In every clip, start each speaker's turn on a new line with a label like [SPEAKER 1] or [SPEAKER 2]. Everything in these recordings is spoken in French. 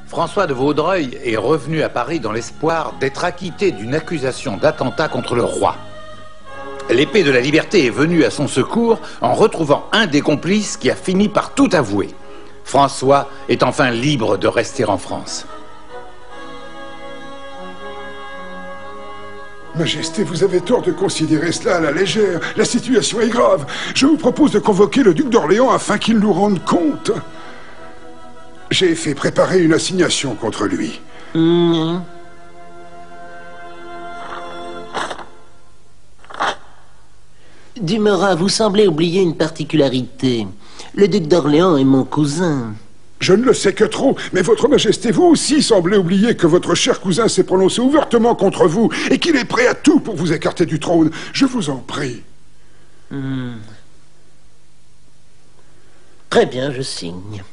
[SPEAKER 1] François de Vaudreuil est revenu à Paris dans l'espoir d'être acquitté d'une accusation d'attentat contre le roi. L'épée de la liberté est venue à son secours en retrouvant un des complices qui a fini par tout avouer. François est enfin libre de rester en France.
[SPEAKER 2] Majesté, vous avez tort de considérer cela à la légère. La situation est grave. Je vous propose de convoquer le duc d'Orléans afin qu'il nous rende compte. J'ai fait préparer une assignation contre lui.
[SPEAKER 3] Dumorat, vous semblez oublier une particularité. Le duc d'Orléans est mon cousin.
[SPEAKER 2] Je ne le sais que trop, mais votre majesté, vous aussi semblez oublier que votre cher cousin s'est prononcé ouvertement contre vous et qu'il est prêt à tout pour vous écarter du trône. Je vous en prie.
[SPEAKER 3] Très bien, je signe.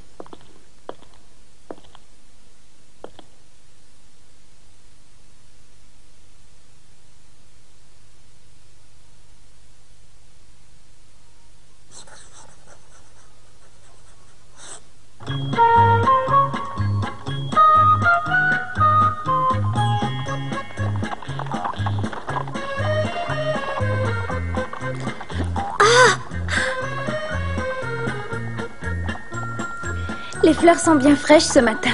[SPEAKER 4] Les fleurs sont bien fraîches ce matin.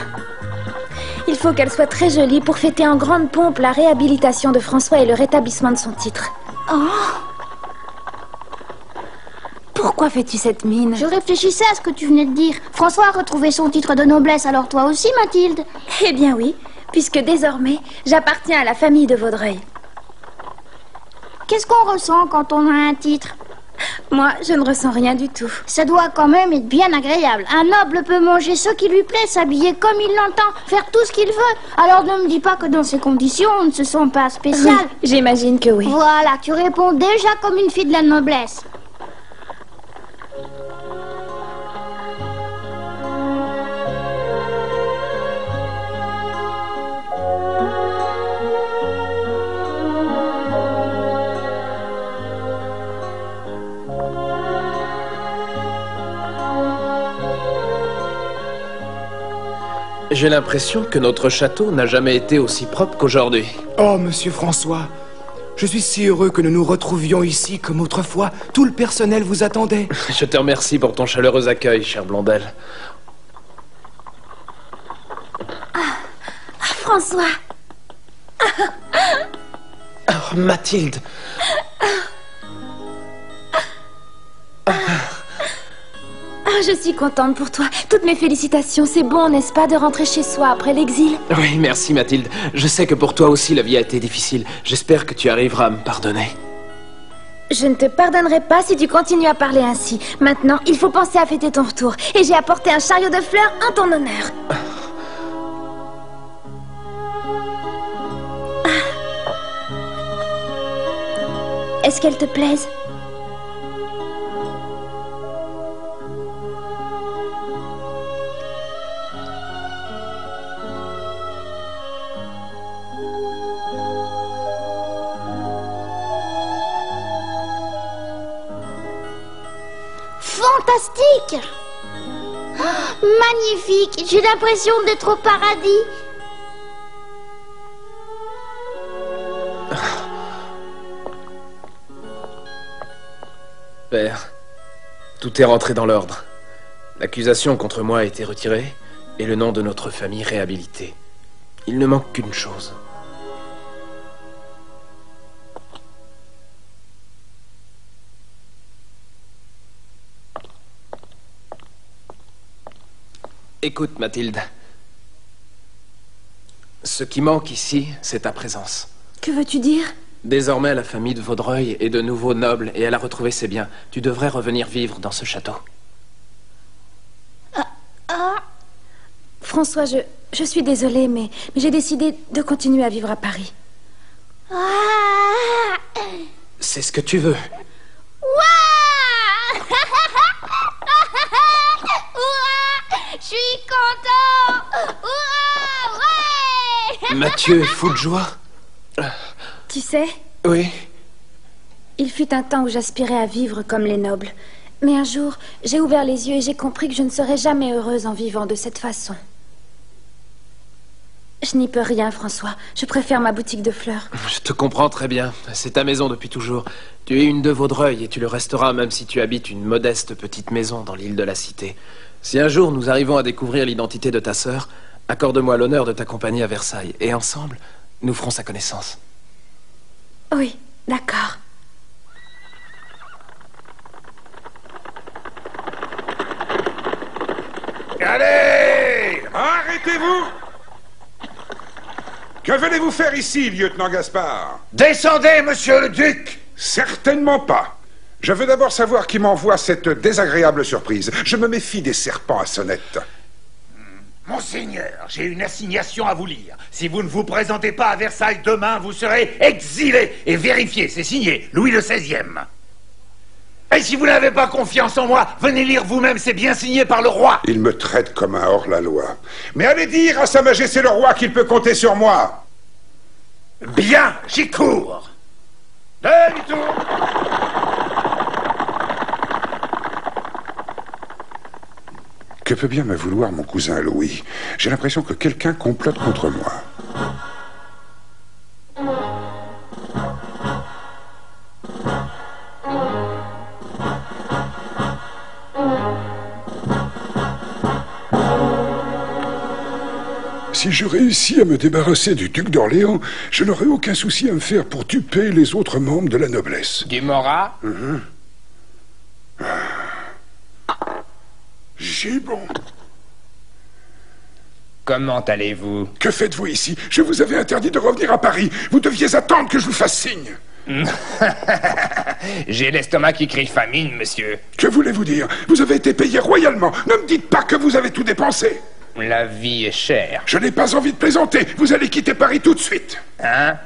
[SPEAKER 4] Il faut qu'elles soient très jolies pour fêter en grande pompe la réhabilitation de François et le rétablissement de son titre. Oh! Pourquoi fais-tu cette mine?
[SPEAKER 5] Je réfléchissais à ce que tu venais de dire. François a retrouvé son titre de noblesse, alors toi aussi, Mathilde?
[SPEAKER 4] Eh bien oui, puisque désormais, j'appartiens à la famille de Vaudreuil.
[SPEAKER 5] Qu'est-ce qu'on ressent quand on a un titre?
[SPEAKER 4] Moi, je ne ressens rien du tout.
[SPEAKER 5] Ça doit quand même être bien agréable. Un noble peut manger ce qui lui plaît, s'habiller comme il l'entend, faire tout ce qu'il veut. Alors ne me dis pas que dans ces conditions, on ne se sent pas spécial.
[SPEAKER 4] Oui, j'imagine que oui.
[SPEAKER 5] Voilà, tu réponds déjà comme une fille de la noblesse.
[SPEAKER 6] J'ai l'impression que notre château n'a jamais été aussi propre qu'aujourd'hui.
[SPEAKER 7] Oh, monsieur François, je suis si heureux que nous nous retrouvions ici comme autrefois. Tout le personnel vous attendait.
[SPEAKER 6] Je te remercie pour ton chaleureux accueil, chère Blondelle.
[SPEAKER 4] François!
[SPEAKER 6] Oh, Mathilde!
[SPEAKER 4] Je suis contente pour toi. Toutes mes félicitations. C'est bon, n'est-ce pas, de rentrer chez soi après l'exil?
[SPEAKER 6] Oui, merci Mathilde. Je sais que pour toi aussi la vie a été difficile. J'espère que tu arriveras à me pardonner.
[SPEAKER 4] Je ne te pardonnerai pas si tu continues à parler ainsi. Maintenant, il faut penser à fêter ton retour. Et j'ai apporté un chariot de fleurs en ton honneur. Est-ce qu'elles te plaisent?
[SPEAKER 5] Fantastique! Oh, magnifique! J'ai l'impression d'être au paradis.
[SPEAKER 6] Père, tout est rentré dans l'ordre. L'accusation contre moi a été retirée et le nom de notre famille réhabilité. Il ne manque qu'une chose. Écoute, Mathilde. Ce qui manque ici, c'est ta présence.
[SPEAKER 4] Que veux-tu dire?
[SPEAKER 6] Désormais, la famille de Vaudreuil est de nouveau noble et elle a retrouvé ses biens. Tu devrais revenir vivre dans ce château.
[SPEAKER 4] François, je suis désolée, mais j'ai décidé de continuer à vivre à Paris.
[SPEAKER 6] C'est ce que tu veux.
[SPEAKER 5] Je suis content. Ouais.
[SPEAKER 6] Mathieu est fou de joie.
[SPEAKER 4] Tu sais,
[SPEAKER 6] Oui.
[SPEAKER 4] il fut un temps où j'aspirais à vivre comme les nobles. Mais un jour, j'ai ouvert les yeux et j'ai compris que je ne serais jamais heureuse en vivant de cette façon. Je n'y peux rien, François. Je préfère ma boutique de fleurs.
[SPEAKER 6] Je te comprends très bien. C'est ta maison depuis toujours. Tu es une de Vaudreuil et tu le resteras même si tu habites une modeste petite maison dans l'île de la Cité. Si un jour nous arrivons à découvrir l'identité de ta sœur, accorde-moi l'honneur de t'accompagner à Versailles. Et ensemble, nous ferons sa connaissance.
[SPEAKER 4] Oui, d'accord.
[SPEAKER 2] Allez! Arrêtez-vous! Que venez-vous faire ici, lieutenant Gaspard?
[SPEAKER 1] Descendez, monsieur le duc!
[SPEAKER 2] Certainement pas. Je veux d'abord savoir qui m'envoie cette désagréable surprise. Je me méfie des serpents à sonnette.
[SPEAKER 1] Monseigneur, j'ai une assignation à vous lire. Si vous ne vous présentez pas à Versailles demain, vous serez exilé et vérifié. C'est signé Louis XVI. Et si vous n'avez pas confiance en moi, venez lire vous-même, c'est bien signé par le roi.
[SPEAKER 2] Il me traite comme un hors-la-loi. Mais allez dire à Sa Majesté le roi qu'il peut compter sur moi.
[SPEAKER 1] Bien, j'y cours. Demi-tour.
[SPEAKER 2] Que peut bien me vouloir mon cousin Louis? J'ai l'impression que quelqu'un complote contre moi. Si je réussis à me débarrasser du duc d'Orléans, je n'aurai aucun souci à me faire pour duper les autres membres de la noblesse.
[SPEAKER 8] Dumorat?
[SPEAKER 2] Gibbon.
[SPEAKER 8] Comment allez-vous?
[SPEAKER 2] Que faites-vous ici? Je vous avais interdit de revenir à Paris. Vous deviez attendre que je vous fasse signe.
[SPEAKER 8] J'ai l'estomac qui crie famine, monsieur.
[SPEAKER 2] Que voulez-vous dire? Vous avez été payé royalement. Ne me dites pas que vous avez tout dépensé.
[SPEAKER 8] La vie est chère.
[SPEAKER 2] Je n'ai pas envie de plaisanter. Vous allez quitter Paris tout de suite.
[SPEAKER 8] Hein?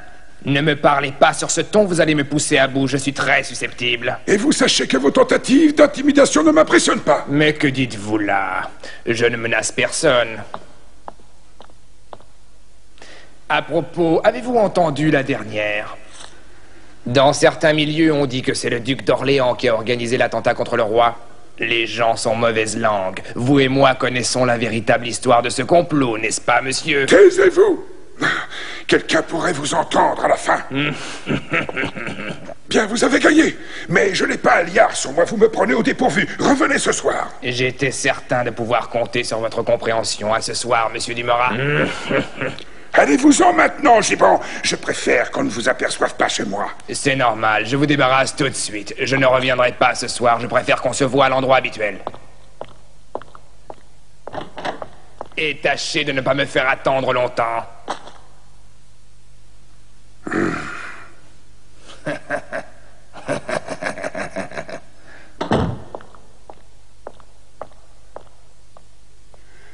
[SPEAKER 8] Ne me parlez pas sur ce ton, vous allez me pousser à bout. Je suis très susceptible.
[SPEAKER 2] Et vous sachez que vos tentatives d'intimidation ne m'impressionnent pas.
[SPEAKER 8] Mais que dites-vous là? Je ne menace personne. À propos, avez-vous entendu la dernière? Dans certains milieux, on dit que c'est le duc d'Orléans qui a organisé l'attentat contre le roi. Les gens sont mauvaise langue. Vous et moi connaissons la véritable histoire de ce complot, n'est-ce pas, monsieur?
[SPEAKER 2] Taisez-vous! Quelqu'un pourrait vous entendre à la fin. Bien, vous avez gagné. Mais je n'ai pas un liard sur moi, vous me prenez au dépourvu. Revenez ce soir.
[SPEAKER 8] J'étais certain de pouvoir compter sur votre compréhension. À ce soir, monsieur Dumorat.
[SPEAKER 2] Allez-vous-en maintenant, Gibbon. Je préfère qu'on ne vous aperçoive pas chez moi.
[SPEAKER 8] C'est normal, je vous débarrasse tout de suite. Je ne reviendrai pas ce soir, je préfère qu'on se voie à l'endroit habituel. Et tâchez de ne pas me faire attendre longtemps.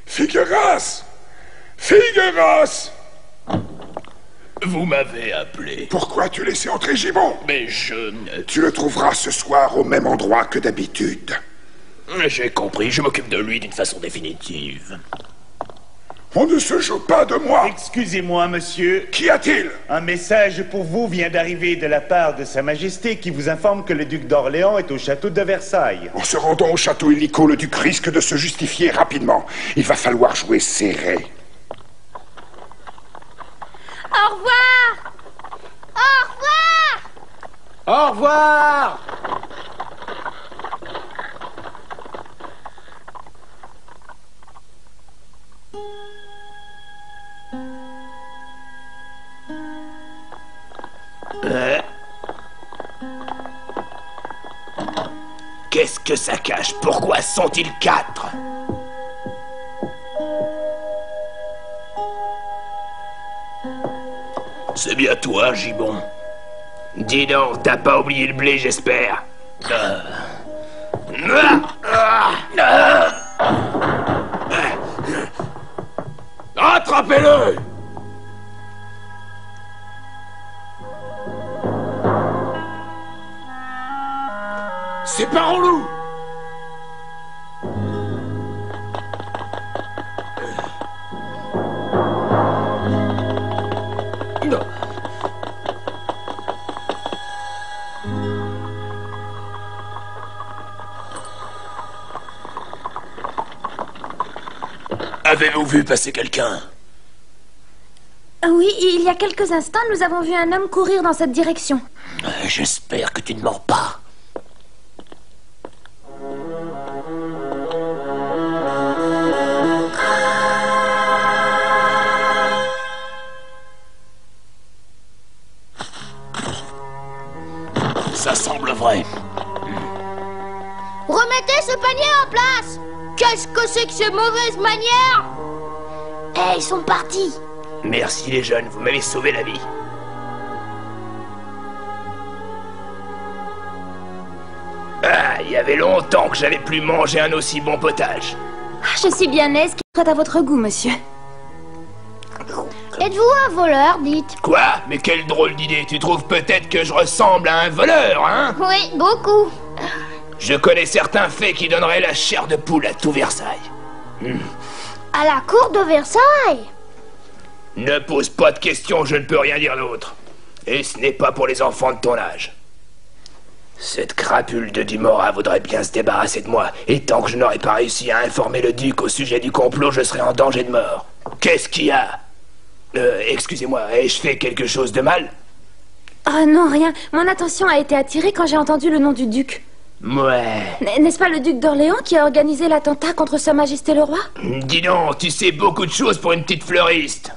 [SPEAKER 2] Figueras! Figueras!
[SPEAKER 9] Vous m'avez appelé.
[SPEAKER 2] Pourquoi as-tu laissé entrer Gibbon?
[SPEAKER 9] Mais je ne...
[SPEAKER 2] Tu le trouveras ce soir au même endroit que d'habitude.
[SPEAKER 9] J'ai compris, je m'occupe de lui d'une façon définitive.
[SPEAKER 2] On ne se joue pas de moi.
[SPEAKER 10] Excusez-moi, monsieur.
[SPEAKER 2] Qu'y a-t-il?
[SPEAKER 10] Un message pour vous vient d'arriver de la part de Sa Majesté qui vous informe que le duc d'Orléans est au château de Versailles.
[SPEAKER 2] En se rendant au château illico, le duc risque de se justifier rapidement. Il va falloir jouer serré.
[SPEAKER 5] Au revoir! Au revoir!
[SPEAKER 6] Au revoir!
[SPEAKER 9] Qu'est-ce que ça cache? Pourquoi sont-ils 4? C'est bien toi, Gibbon.
[SPEAKER 8] Dis donc, t'as pas oublié le blé, j'espère.
[SPEAKER 9] Attrapez-le! Séparons-nous! Avez-vous vu passer quelqu'un?
[SPEAKER 4] Oui, il y a quelques instants, nous avons vu un homme courir dans cette direction.
[SPEAKER 9] J'espère que tu ne mords pas. Ça semble vrai.
[SPEAKER 5] Remettez ce panier en place! Qu'est-ce que c'est que ces mauvaises manières? Eh, ils sont partis!
[SPEAKER 9] Merci les jeunes, vous m'avez sauvé la vie. Ah, il y avait longtemps que j'avais plus mangé un aussi bon potage.
[SPEAKER 4] Je suis bien aise qu'il soit à votre goût, monsieur.
[SPEAKER 5] Êtes-vous un voleur, dites?
[SPEAKER 9] Quoi? Mais quelle drôle d'idée. Tu trouves peut-être que je ressemble à un voleur, hein?
[SPEAKER 5] Oui, beaucoup.
[SPEAKER 9] Je connais certains faits qui donneraient la chair de poule à tout Versailles.
[SPEAKER 5] À la cour de Versailles?
[SPEAKER 9] Ne pose pas de questions, je ne peux rien dire d'autre. Et ce n'est pas pour les enfants de ton âge. Cette crapule de Dumorat voudrait bien se débarrasser de moi, et tant que je n'aurai pas réussi à informer le duc au sujet du complot, je serai en danger de mort. Qu'est-ce qu'il y a? Excusez-moi, ai-je fait quelque chose de mal?
[SPEAKER 4] Ah non, rien. Mon attention a été attirée quand j'ai entendu le nom du duc.
[SPEAKER 9] Ouais.
[SPEAKER 4] N'est-ce pas le duc d'Orléans qui a organisé l'attentat contre Sa Majesté le Roi?
[SPEAKER 9] Dis donc, tu sais beaucoup de choses pour une petite fleuriste.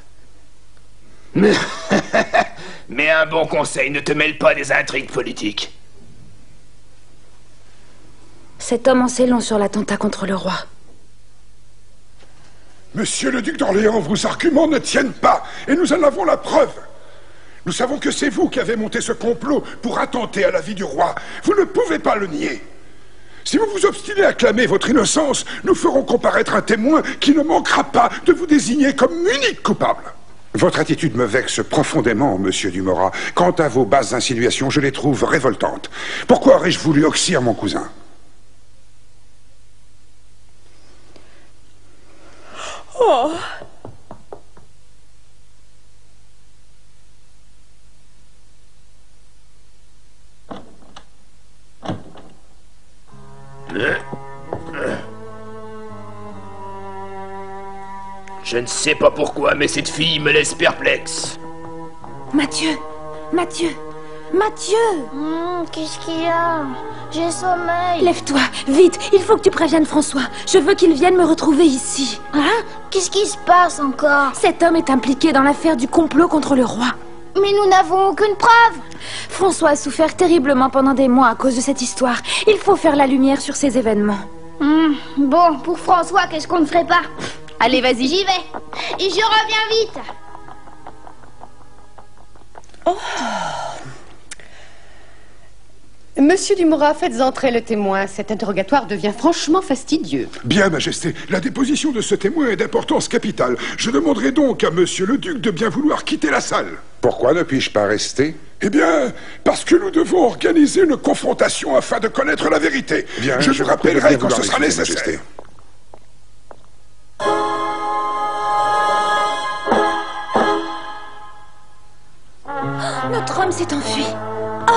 [SPEAKER 9] Mais un bon conseil, ne te mêle pas des intrigues politiques.
[SPEAKER 4] Cet homme en sait long sur l'attentat contre le roi.
[SPEAKER 2] Monsieur le duc d'Orléans, vos arguments ne tiennent pas, et nous en avons la preuve. Nous savons que c'est vous qui avez monté ce complot pour attenter à la vie du roi. Vous ne pouvez pas le nier. Si vous vous obstinez à clamer votre innocence, nous ferons comparaître un témoin qui ne manquera pas de vous désigner comme unique coupable. Votre attitude me vexe profondément, monsieur Dumorat. Quant à vos basses insinuations, je les trouve révoltantes. Pourquoi aurais-je voulu oxyre mon cousin?
[SPEAKER 11] Oh.
[SPEAKER 9] Je ne sais pas pourquoi, mais cette fille me laisse perplexe.
[SPEAKER 4] Mathieu! Mathieu! Mathieu!
[SPEAKER 5] Qu'est-ce qu'il y a? J'ai sommeil.
[SPEAKER 4] Lève-toi, vite! Il faut que tu préviennes François. Je veux qu'il vienne me retrouver ici.
[SPEAKER 5] Hein? Qu'est-ce qui se passe encore?
[SPEAKER 4] Cet homme est impliqué dans l'affaire du complot contre le roi.
[SPEAKER 5] Mais nous n'avons aucune preuve.
[SPEAKER 4] François a souffert terriblement pendant des mois à cause de cette histoire. Il faut faire la lumière sur ces événements.
[SPEAKER 5] Bon, pour François, qu'est-ce qu'on ne ferait pas?
[SPEAKER 4] Allez, vas-y.
[SPEAKER 5] J'y vais. Et je reviens vite.
[SPEAKER 11] Oh. Monsieur Dumorat, faites entrer le témoin. Cet interrogatoire devient franchement fastidieux.
[SPEAKER 2] Bien, Majesté. La déposition de ce témoin est d'importance capitale. Je demanderai donc à monsieur le duc de bien vouloir quitter la salle.
[SPEAKER 12] Pourquoi ne puis-je pas rester?
[SPEAKER 2] Eh bien, parce que nous devons organiser une confrontation afin de connaître la vérité.
[SPEAKER 12] Bien,
[SPEAKER 2] je vous rappellerai quand ce sera nécessaire.
[SPEAKER 4] Notre homme s'est enfui. Oh!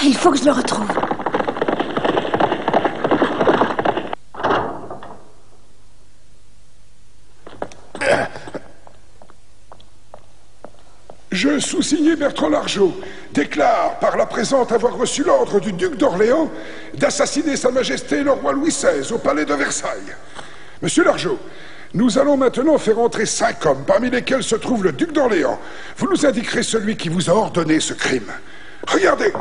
[SPEAKER 4] Il faut que je le retrouve.
[SPEAKER 2] Je, sous-signé Bertrand Largeau, déclare par la présente avoir reçu l'ordre du duc d'Orléans d'assassiner Sa Majesté le roi Louis XVI au palais de Versailles. Monsieur Largeau, nous allons maintenant faire entrer 5 hommes, parmi lesquels se trouve le duc d'Orléans. Vous nous indiquerez celui qui vous a ordonné ce crime. Regardez!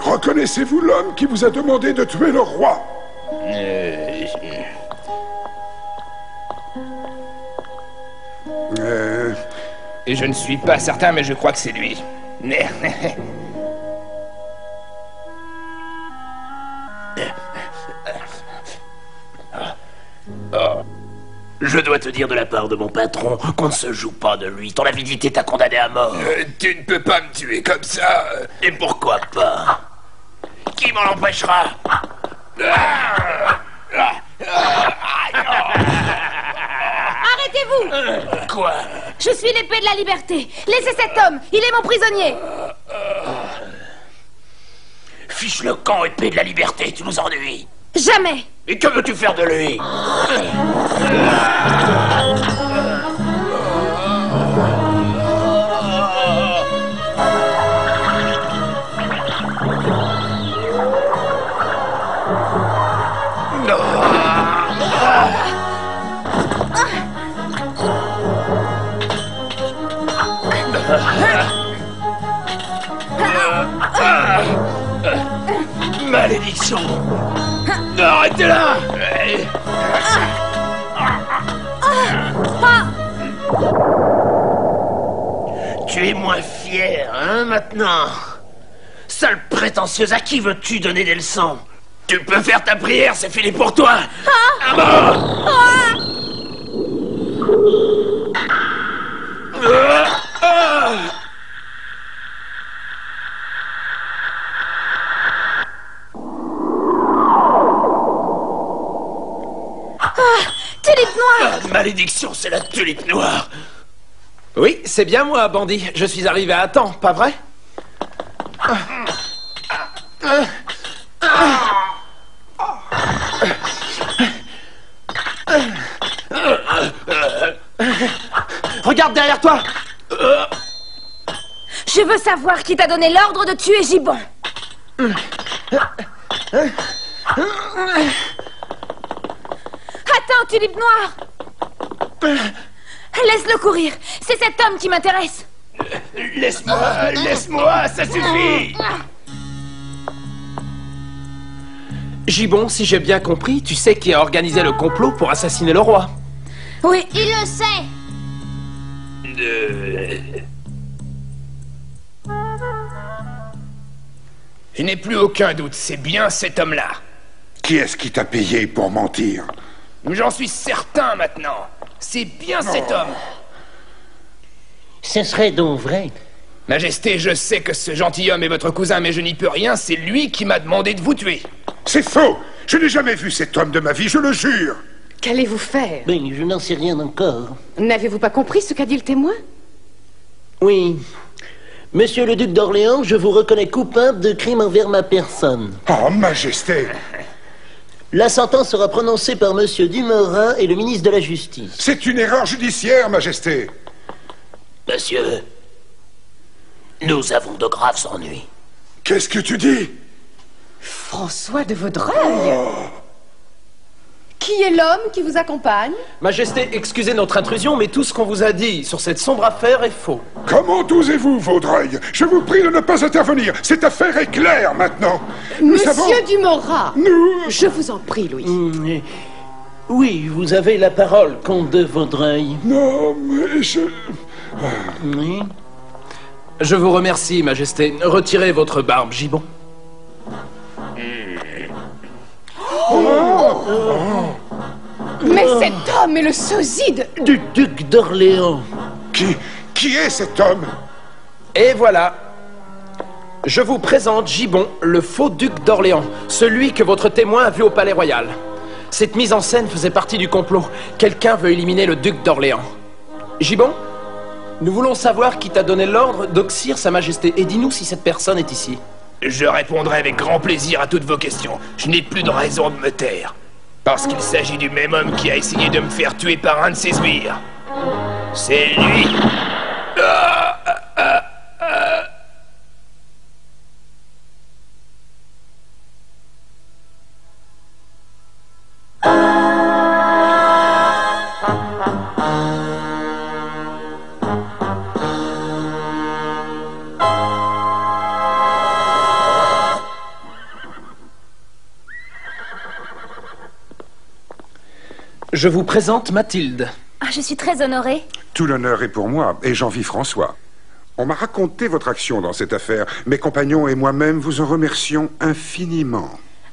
[SPEAKER 2] Reconnaissez-vous l'homme qui vous a demandé de tuer le roi?
[SPEAKER 8] Et je ne suis pas certain, mais je crois que c'est lui.
[SPEAKER 9] Je dois te dire de la part de mon patron qu'on ne se joue pas de lui. Ton avidité t'a condamné à mort.
[SPEAKER 8] Tu ne peux pas me tuer comme ça.
[SPEAKER 9] Et pourquoi pas? Qui m'en empêchera?
[SPEAKER 4] Arrêtez-vous!
[SPEAKER 9] Quoi?
[SPEAKER 4] Je suis l'épée de la liberté. Laissez cet homme, il est mon prisonnier.
[SPEAKER 9] Fiche le camp, épée de la liberté, tu nous ennuies.
[SPEAKER 4] Jamais.
[SPEAKER 9] Et que veux-tu faire de lui? Malédiction! Arrêtez-la! Tu es moins fier, hein, maintenant? Sale prétentieuse, à qui veux-tu donner des leçons? Tu peux faire ta prière, c'est fini pour toi! À mort!
[SPEAKER 4] Tulipe noire!
[SPEAKER 9] Malédiction, c'est la tulipe noire!
[SPEAKER 6] Oui, c'est bien moi, bandit. Je suis arrivé à temps, pas vrai? Regarde derrière toi!
[SPEAKER 4] Je veux savoir qui t'a donné l'ordre de tuer Gibbon. Attends, Tulipe noire! Laisse-le courir. C'est cet homme qui m'intéresse.
[SPEAKER 9] Laisse-moi, ça suffit!
[SPEAKER 6] Gibbon, si j'ai bien compris, tu sais qui a organisé le complot pour assassiner le roi.
[SPEAKER 4] Oui.
[SPEAKER 5] Il le sait.
[SPEAKER 8] Je n'ai plus aucun doute, c'est bien cet homme-là.
[SPEAKER 2] Qui est-ce qui t'a payé pour mentir?
[SPEAKER 8] J'en suis certain maintenant. C'est bien cet homme.
[SPEAKER 3] Ce serait donc vrai.
[SPEAKER 8] Majesté, je sais que ce gentilhomme est votre cousin, mais je n'y peux rien. C'est lui qui m'a demandé de vous tuer.
[SPEAKER 2] C'est faux! Je n'ai jamais vu cet homme de ma vie, je le jure!
[SPEAKER 11] Qu'allez-vous faire?
[SPEAKER 3] Ben, je n'en sais rien encore.
[SPEAKER 11] N'avez-vous pas compris ce qu'a dit le témoin?
[SPEAKER 3] Oui. Monsieur le duc d'Orléans, je vous reconnais coupable de crime envers ma personne.
[SPEAKER 2] Oh, Majesté!
[SPEAKER 3] La sentence sera prononcée par Monsieur Dumorin et le ministre de la Justice.
[SPEAKER 2] C'est une erreur judiciaire, Majesté!
[SPEAKER 9] Monsieur, nous avons de graves ennuis.
[SPEAKER 2] Qu'est-ce que tu dis?
[SPEAKER 11] François de Vaudreuil? Qui est l'homme qui vous accompagne?
[SPEAKER 6] Majesté, excusez notre intrusion, mais tout ce qu'on vous a dit sur cette sombre affaire est faux.
[SPEAKER 2] Comment osez-vous, Vaudreuil? Je vous prie de ne pas intervenir. Cette affaire est claire maintenant.
[SPEAKER 11] Monsieur Dumorin!
[SPEAKER 2] Nous...
[SPEAKER 11] Je vous en prie, Louis.
[SPEAKER 3] Oui, vous avez la parole, comte de Vaudreuil.
[SPEAKER 2] Non, mais je...
[SPEAKER 3] Oui.
[SPEAKER 6] Je vous remercie, Majesté. Retirez votre barbe, Gibbon.
[SPEAKER 11] Mais cet homme est le sosie
[SPEAKER 3] du duc d'Orléans.
[SPEAKER 2] Qui est cet homme?
[SPEAKER 6] Et voilà. Je vous présente Gibbon, le faux duc d'Orléans, celui que votre témoin a vu au Palais Royal. Cette mise en scène faisait partie du complot. Quelqu'un veut éliminer le duc d'Orléans. Gibbon, nous voulons savoir qui t'a donné l'ordre d'oxyre Sa Majesté. Et dis-nous si cette personne est ici.
[SPEAKER 8] Je répondrai avec grand plaisir à toutes vos questions. Je n'ai plus de raison de me taire. Parce qu'il s'agit du même homme qui a essayé de me faire tuer par un de ses sbires. C'est lui.
[SPEAKER 6] Je vous présente Mathilde.
[SPEAKER 4] Ah, je suis très honorée.
[SPEAKER 2] Tout l'honneur est pour moi, et j'en vis François. On m'a raconté votre action dans cette affaire. Mes compagnons et moi-même vous en remercions infiniment.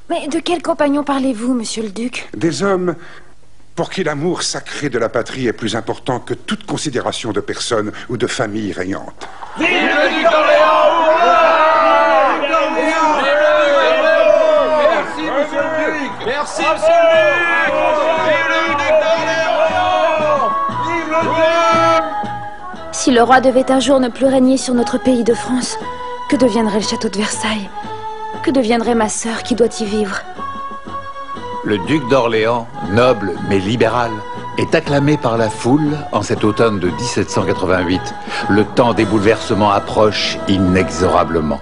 [SPEAKER 4] Mais de quel compagnon parlez-vous, monsieur le duc?
[SPEAKER 2] Des hommes
[SPEAKER 12] pour qui l'amour sacré de la patrie est plus important que toute considération de personne ou de famille régnante.
[SPEAKER 9] Vive le duc d'Orléans!
[SPEAKER 6] Merci, monsieur le duc! Merci, monsieur le duc! Vive le duc d'Orléans! Vive le duc!
[SPEAKER 4] Si le roi devait un jour ne plus régner sur notre pays de France, que deviendrait le château de Versailles? Que deviendrait ma sœur qui doit y vivre?
[SPEAKER 1] Le duc d'Orléans, noble mais libéral, est acclamé par la foule en cet automne de 1788. Le temps des bouleversements approche inexorablement.